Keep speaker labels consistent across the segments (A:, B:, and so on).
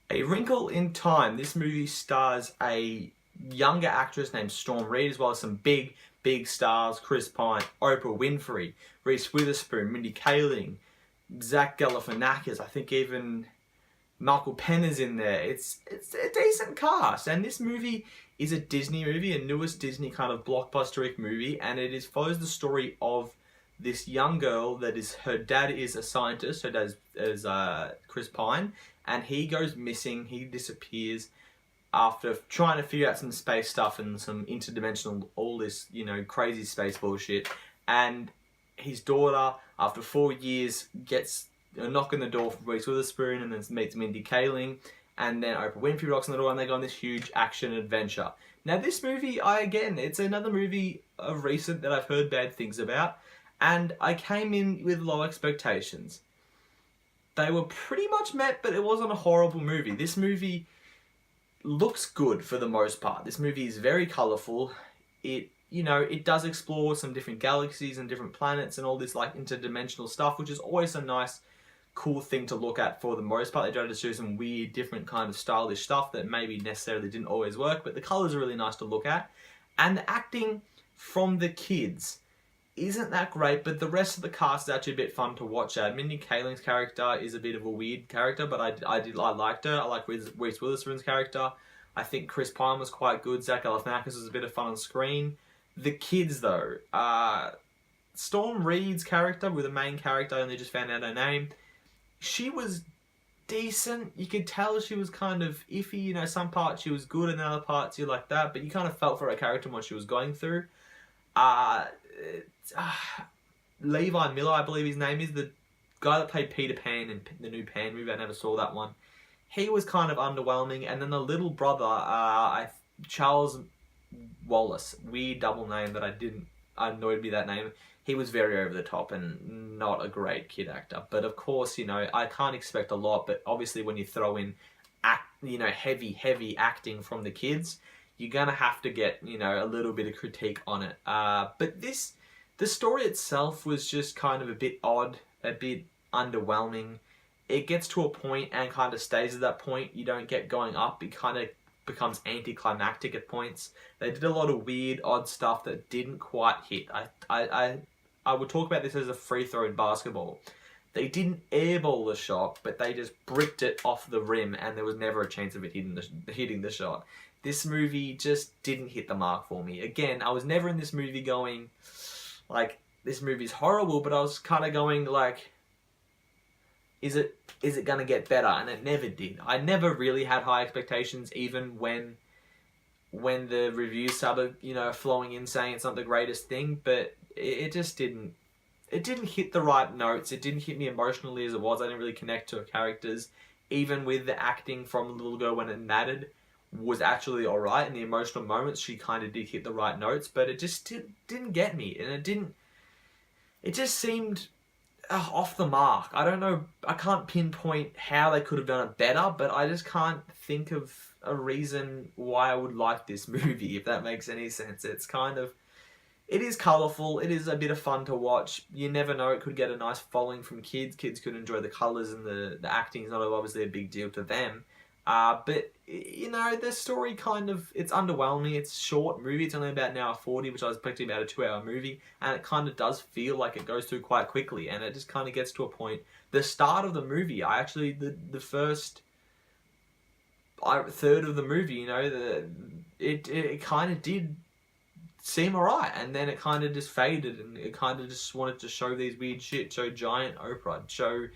A: A Wrinkle in Time. This movie stars a younger actress named Reid, as well as some big stars: Chris Pine, Oprah Winfrey, Reese Witherspoon, Mindy Kaling, Zach Galifianakis. I think even Michael Penn is in there. It's a decent cast, and this movie is a Disney movie, a newest Disney kind of blockbusteric movie, and it follows the story of this young girl that is, her dad is a scientist. Her dad is Chris Pine, and he goes missing. He disappears after trying to figure out some space stuff and some interdimensional, all this, you know, crazy space bullshit. And his daughter, after 4 years, gets a knock on the door from Reese Witherspoon, and then meets Mindy Kaling, and then Oprah Winfrey rocks on the door, and they go on this huge action adventure. Now, this movie, it's another movie of recent that I've heard bad things about, and I came in with low expectations. They were pretty much met, but it wasn't a horrible movie. This movie looks good for the most part. This movie is very colourful. It does explore some different galaxies and different planets and all this like interdimensional stuff, which is always a nice, cool thing to look at for the most part. They try to do some weird, different kind of stylish stuff that maybe necessarily didn't always work, but the colours are really nice to look at. And the acting from the kids isn't that great, but the rest of the cast is actually a bit fun to watch at. Mindy Kaling's character is a bit of a weird character, but I liked her. I like Reese Witherspoon's character. I think Chris Pine was quite good. Zach Galifianakis was a bit of fun on screen. The kids, though, Reid's character, with the main character, I only just found out her name. She was decent. You could tell she was kind of iffy. You know, some parts she was good, and other parts you like that. But you kind of felt for her character and what she was going through. Levi Miller, I believe his name is, the guy that played Peter Pan in the new Pan movie. I never saw that one. He was kind of underwhelming. And then the little brother, Charles Wallace, weird double name that annoyed me, that name. He was very over the top and not a great kid actor. But of course, you know, I can't expect a lot, but obviously when you throw in heavy acting from the kids, you're gonna have to get, you know, a little bit of critique on it. But the story itself was just kind of a bit odd, a bit underwhelming. It gets to a point and kind of stays at that point. You don't get going up. It kind of becomes anticlimactic at points. They did a lot of weird, odd stuff that didn't quite hit. I would talk about this as a free throw in basketball. They didn't airball the shot, but they just bricked it off the rim, and there was never a chance of it hitting the shot. This movie just didn't hit the mark for me. Again, I was never in this movie going, like, this movie's horrible, but I was kind of going, like, is it going to get better? And it never did. I never really had high expectations, even when the reviews started, you know, flowing in saying it's not the greatest thing, but it just didn't. It didn't hit the right notes. It didn't hit me emotionally as it was. I didn't really connect to her characters. Even with the acting from the little girl when it mattered was actually alright. In the emotional moments, she kind of did hit the right notes, but it just didn't get me. And it just seemed off the mark. I don't know. I can't pinpoint how they could have done it better, but I just can't think of a reason why I would like this movie, if that makes any sense. It is colourful. It is a bit of fun to watch. You never know. It could get a nice following from kids. Kids could enjoy the colours, and the acting is not obviously a big deal to them. But, you know, the story it's underwhelming. It's a short movie. It's only about an hour 40, which I was expecting about a 2-hour movie. And it kind of does feel like it goes through quite quickly. And it just kind of gets to a point. The start of the movie, the first third of the movie, you know, it kind of did seem alright, and then it kind of just faded, and it kind of just wanted to show these weird shit, show giant Oprah, show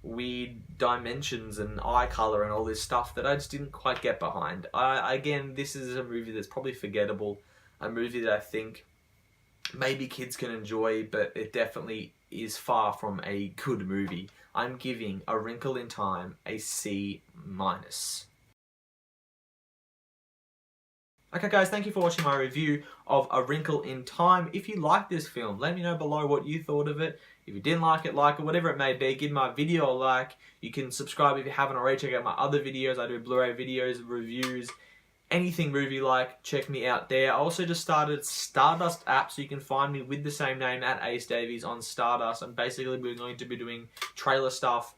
A: weird dimensions and eye colour and all this stuff that I just didn't quite get behind. Again, this is a movie that's probably forgettable, a movie that I think maybe kids can enjoy, but it definitely is far from a good movie. I'm giving A Wrinkle in Time a C-. Okay guys, thank you for watching my review of A Wrinkle in Time. If you like this film, let me know below what you thought of it. If you didn't like it, whatever it may be, give my video a like. You can subscribe if you haven't already. Check out my other videos. I do Blu-ray videos, reviews, anything movie-like. Check me out there. I also just started Stardust app, so you can find me with the same name at AceDavies on Stardust. And basically we're going to be doing trailer stuff,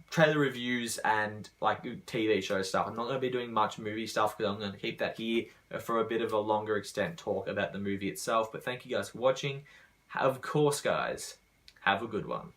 A: trailer reviews and like TV show stuff. I'm not going to be doing much movie stuff because I'm going to keep that here for a bit of a longer extent talk about the movie itself. But thank you guys for watching. Of course, guys, have a good one.